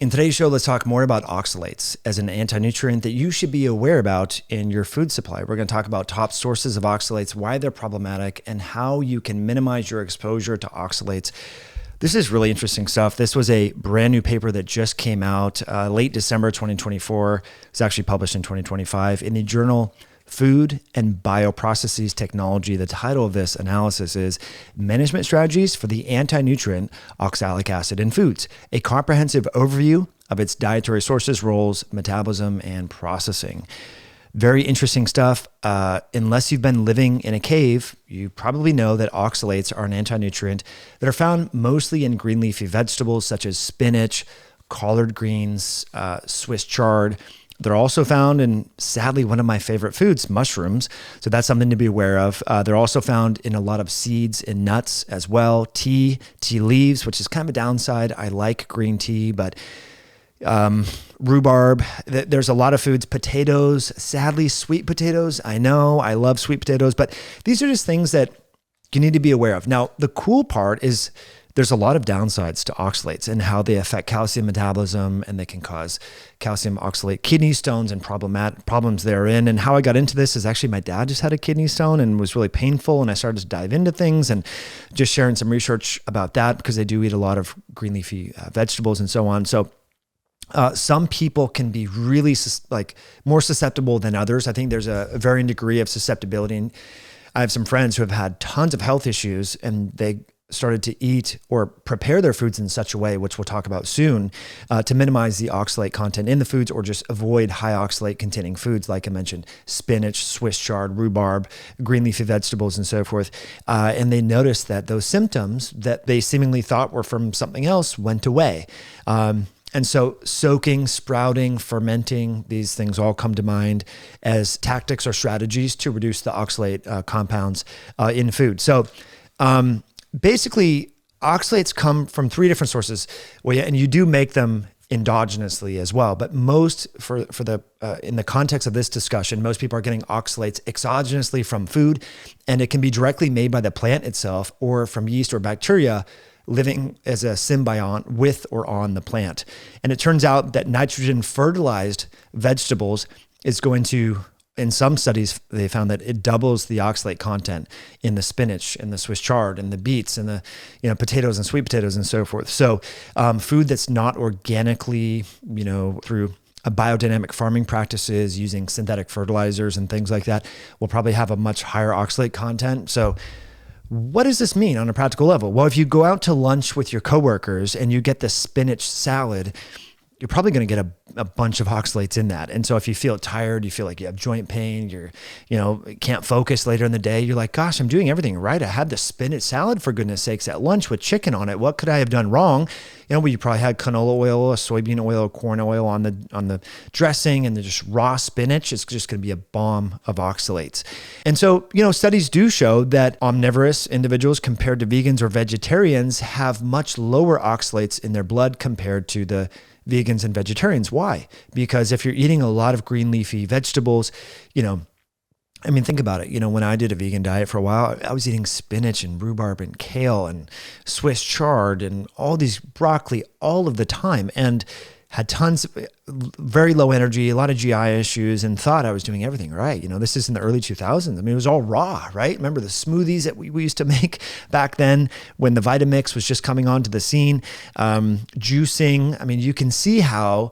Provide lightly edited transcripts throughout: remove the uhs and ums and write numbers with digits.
In today's show, let's talk more about oxalates as an anti-nutrient that you should be aware about in your food supply. We're going to talk about top sources of oxalates, why they're problematic, and how you can minimize your exposure to oxalates. This is really interesting stuff. This was a brand new paper that just came out late December 2024. It's actually published in 2025 in the journal Food and Bioprocesses Technology. The title of this analysis is Management Strategies for the Anti-Nutrient Oxalic Acid in Foods, a comprehensive overview of its dietary sources, roles, metabolism, and processing. Very interesting stuff. Unless you've been living in a cave, you probably know that oxalates are an anti-nutrient that are found mostly in green leafy vegetables such as spinach, collard greens, Swiss chard. They're also found in, sadly, one of my favorite foods, mushrooms. So that's something to be aware of. They're also found in a lot of seeds and nuts as well. Tea leaves, which is kind of a downside. I like green tea, but rhubarb, there's a lot of foods. Potatoes, sadly, sweet potatoes. I know, I love sweet potatoes, but these are just things that you need to be aware of. Now, the cool part is there's a lot of downsides to oxalates and how they affect calcium metabolism, and they can cause calcium oxalate kidney stones and problems therein. And how I got into this is actually my dad just had a kidney stone and was really painful. And I started to dive into things and just sharing some research about that because they do eat a lot of green leafy vegetables and so on. So some people can be really more susceptible than others. I think there's a varying degree of susceptibility. And I have some friends who have had tons of health issues, and they started to eat or prepare their foods in such a way, which we'll talk about soon, to minimize the oxalate content in the foods or just avoid high oxalate containing foods, like I mentioned, spinach, Swiss chard, rhubarb, green leafy vegetables, and so forth. And they noticed that those symptoms that they seemingly thought were from something else went away. And so soaking, sprouting, fermenting, these things all come to mind as tactics or strategies to reduce the oxalate compounds in food. So basically, oxalates come from three different sources. Well, yeah, and you do make them endogenously as well. But most in the context of this discussion, most people are getting oxalates exogenously from food, and it can be directly made by the plant itself or from yeast or bacteria living as a symbiont with or on the plant. And it turns out that nitrogen-fertilized vegetables is going to, in some studies, they found that it doubles the oxalate content in the spinach and the Swiss chard and the beets and the potatoes and sweet potatoes and so forth. So food that's not organically, through biodynamic farming practices using synthetic fertilizers and things like that will probably have a much higher oxalate content. So what does this mean on a practical level? Well, if you go out to lunch with your coworkers and you get the spinach salad, you're probably going to get a bunch of oxalates in that. And so if you feel tired, you feel like you have joint pain, can't focus later in the day, you're like, gosh, I'm doing everything right. I had the spinach salad, for goodness sakes, at lunch with chicken on it. What could I have done wrong? You probably had canola oil, a soybean oil, corn oil on the dressing, and the just raw spinach is just going to be a bomb of oxalates. And so, studies do show that omnivorous individuals compared to vegans or vegetarians have much lower oxalates in their blood compared to the vegans and vegetarians. Why? Because if you're eating a lot of green leafy vegetables, think about it. When I did a vegan diet for a while, I was eating spinach and rhubarb and kale and Swiss chard and all these broccoli all of the time, and had tons of very low energy, a lot of GI issues, and thought I was doing everything right. This is in the early 2000s. It was all raw, right? Remember the smoothies that we used to make back then when the Vitamix was just coming onto the scene, juicing. You can see how,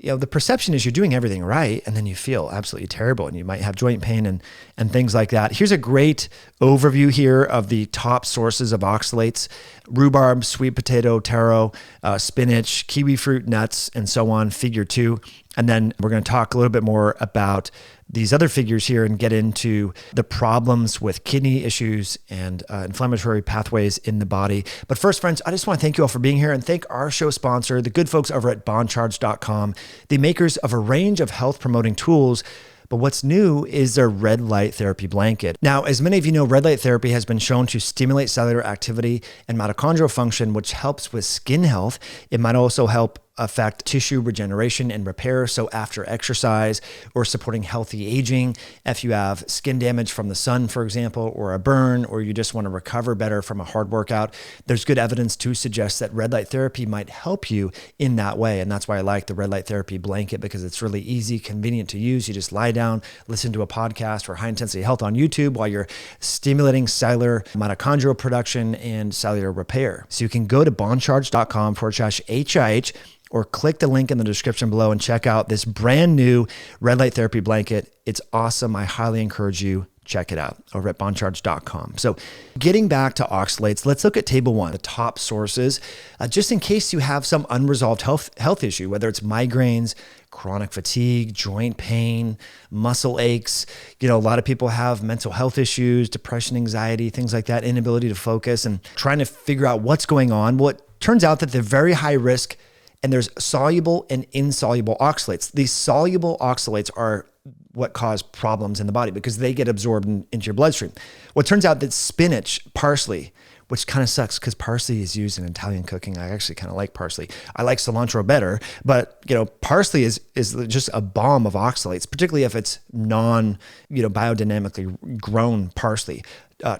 the perception is you're doing everything right, and then you feel absolutely terrible, and you might have joint pain and things like that. Here's a great overview here of the top sources of oxalates: rhubarb, sweet potato, taro, spinach, kiwi fruit, nuts, and so on, figure 2. And then we're going to talk a little bit more about these other figures here and get into the problems with kidney issues and inflammatory pathways in the body. But first, friends, I just want to thank you all for being here and thank our show sponsor, the good folks over at bondcharge.com, the makers of a range of health promoting tools, But what's new is their red light therapy blanket. Now, as many of you know, red light therapy has been shown to stimulate cellular activity and mitochondrial function, which helps with skin health. It might also help affect tissue regeneration and repair. So after exercise or supporting healthy aging, if you have skin damage from the sun, for example, or a burn, or you just want to recover better from a hard workout, there's good evidence to suggest that red light therapy might help you in that way. And that's why I like the red light therapy blanket, because it's really easy, convenient to use. You just lie down, listen to a podcast or high intensity health on YouTube while you're stimulating cellular mitochondrial production and cellular repair. So you can go to bondcharge.com/HIH or click the link in the description below and check out this brand new red light therapy blanket. It's awesome. I highly encourage you, check it out over at bondcharge.com. So getting back to oxalates, let's look at table 1, the top sources, just in case you have some unresolved health issue, whether it's migraines, chronic fatigue, joint pain, muscle aches. A lot of people have mental health issues, depression, anxiety, things like that, inability to focus, and trying to figure out what's going on. Well, it turns out that they're very high risk, and there's soluble and insoluble oxalates. These soluble oxalates are what cause problems in the body because they get absorbed into your bloodstream. Well, it turns out that spinach, parsley, which kind of sucks because parsley is used in Italian cooking. I actually kind of like parsley. I like cilantro better, but parsley is just a bomb of oxalates, particularly if it's biodynamically grown parsley.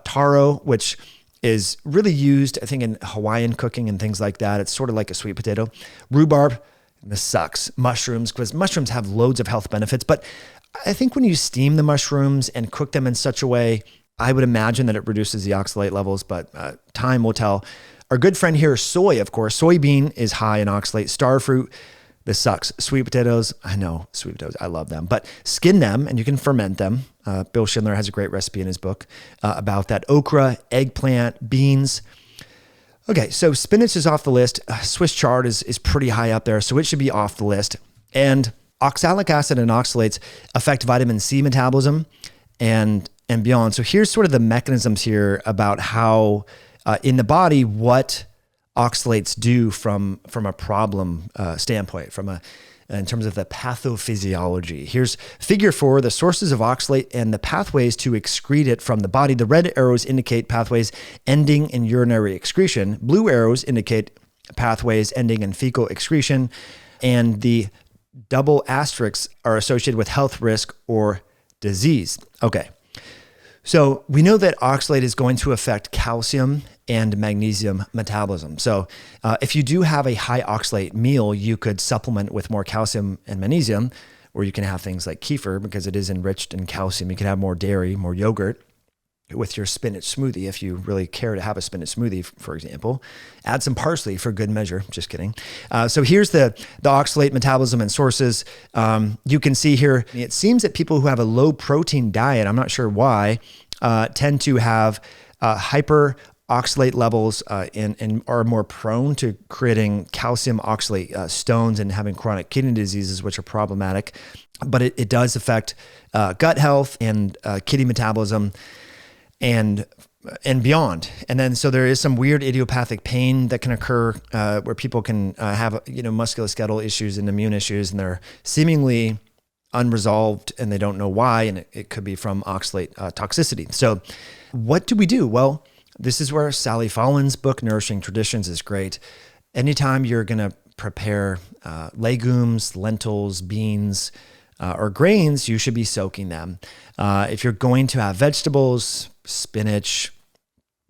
Taro, which is really used, I think, in Hawaiian cooking and things like that. It's sort of like a sweet potato. Rhubarb, this sucks. Mushrooms, because mushrooms have loads of health benefits. But I think when you steam the mushrooms and cook them in such a way, I would imagine that it reduces the oxalate levels, but time will tell. Our good friend here, soy, of course. Soybean is high in oxalate. Star fruit, this sucks. Sweet potatoes, I know, sweet potatoes, I love them. But skin them and you can ferment them. Bill Schindler has a great recipe in his book about that. Okra, eggplant, beans. Okay, so spinach is off the list. Swiss chard is pretty high up there, so it should be off the list. And oxalic acid and oxalates affect vitamin C metabolism and beyond. So here's sort of the mechanisms here about how in the body, what oxalates do from a problem standpoint, in terms of the pathophysiology. Here's figure 4, the sources of oxalate and the pathways to excrete it from the body. The red arrows indicate pathways ending in urinary excretion. Blue arrows indicate pathways ending in fecal excretion. And the double asterisks are associated with health risk or disease. Okay. So we know that oxalate is going to affect calcium and magnesium metabolism. So if you do have a high oxalate meal, you could supplement with more calcium and magnesium, or you can have things like kefir because it is enriched in calcium. You can have more dairy, more yogurt with your spinach smoothie if you really care to have a spinach smoothie, for example. Add some parsley for good measure. Just kidding. So here's the oxalate metabolism and sources. You can see here, it seems that people who have a low protein diet, I'm not sure why, tend to have hyper oxalate levels and are more prone to creating calcium oxalate stones and having chronic kidney diseases, which are problematic. But it does affect gut health and kidney metabolism and beyond. And then, so there is some weird idiopathic pain that can occur where people can have, musculoskeletal issues and immune issues, and they're seemingly unresolved and they don't know why. And it could be from oxalate toxicity. So what do we do? Well, this is where Sally Follin's book, Nourishing Traditions, is great. Anytime you're going to prepare legumes, lentils, beans, or grains, you should be soaking them. If you're going to have vegetables, spinach,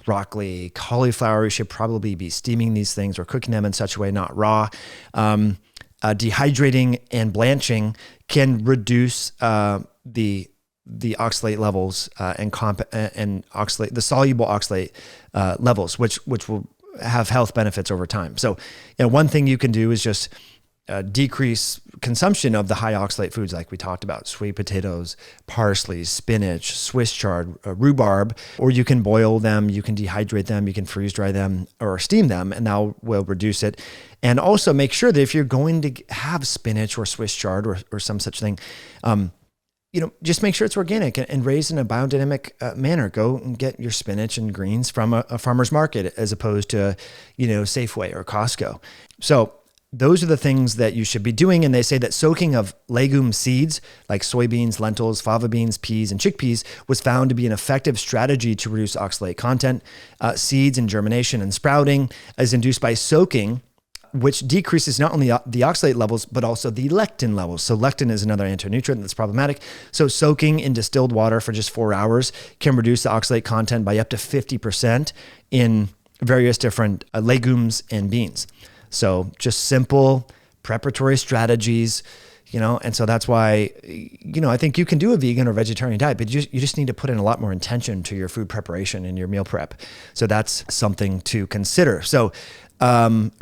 broccoli, cauliflower, you should probably be steaming these things or cooking them in such a way, not raw. Dehydrating and blanching can reduce the oxalate levels and oxalate, the soluble oxalate levels, which will have health benefits over time. So, one thing you can do is just decrease consumption of the high oxalate foods like we talked about: sweet potatoes, parsley, spinach, Swiss chard, rhubarb, or you can boil them, you can dehydrate them, you can freeze dry them or steam them, and that will reduce it. And also make sure that if you're going to have spinach or Swiss chard or some such thing, just make sure it's organic and raised in a biodynamic manner. Go and get your spinach and greens from a farmer's market as opposed to, Safeway or Costco. So those are the things that you should be doing. And they say that soaking of legume seeds like soybeans, lentils, fava beans, peas, and chickpeas was found to be an effective strategy to reduce oxalate content. Seeds and germination and sprouting is induced by soaking, which decreases not only the oxalate levels, but also the lectin levels. So lectin is another antinutrient that's problematic. So soaking in distilled water for just 4 hours can reduce the oxalate content by up to 50% in various different legumes and beans. So just simple preparatory strategies, and so that's why, I think you can do a vegan or vegetarian diet, but you just need to put in a lot more intention to your food preparation and your meal prep. So that's something to consider. So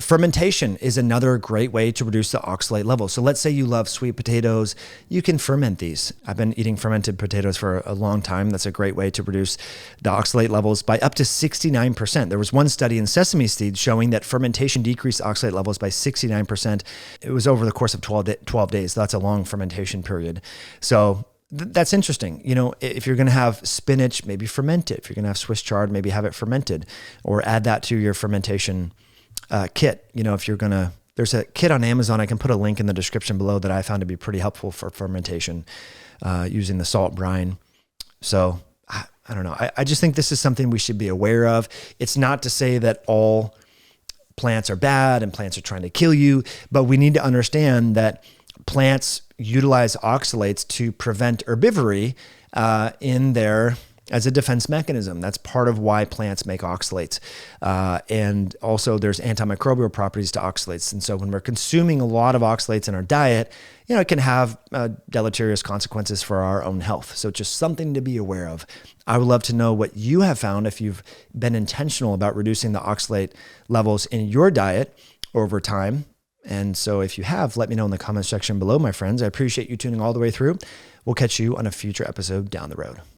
fermentation is another great way to reduce the oxalate level. So let's say you love sweet potatoes, you can ferment these. I've been eating fermented potatoes for a long time. That's a great way to reduce the oxalate levels by up to 69%. There was one study in sesame seeds showing that fermentation decreased oxalate levels by 69%. It was over the course of 12 days. That's a long fermentation period. So that's interesting. If you're going to have spinach, maybe ferment it. If you're going to have Swiss chard, maybe have it fermented or add that to your fermentation kit. If you're going to, there's a kit on Amazon. I can put a link in the description below that I found to be pretty helpful for fermentation using the salt brine. So I don't know. I just think this is something we should be aware of. It's not to say that all plants are bad and plants are trying to kill you, but we need to understand that plants utilize oxalates to prevent herbivory as a defense mechanism. That's part of why plants make oxalates. And also there's antimicrobial properties to oxalates. And so when we're consuming a lot of oxalates in our diet, it can have deleterious consequences for our own health. So just something to be aware of. I would love to know what you have found if you've been intentional about reducing the oxalate levels in your diet over time. And so if you have, let me know in the comments section below, my friends. I appreciate you tuning all the way through. We'll catch you on a future episode down the road.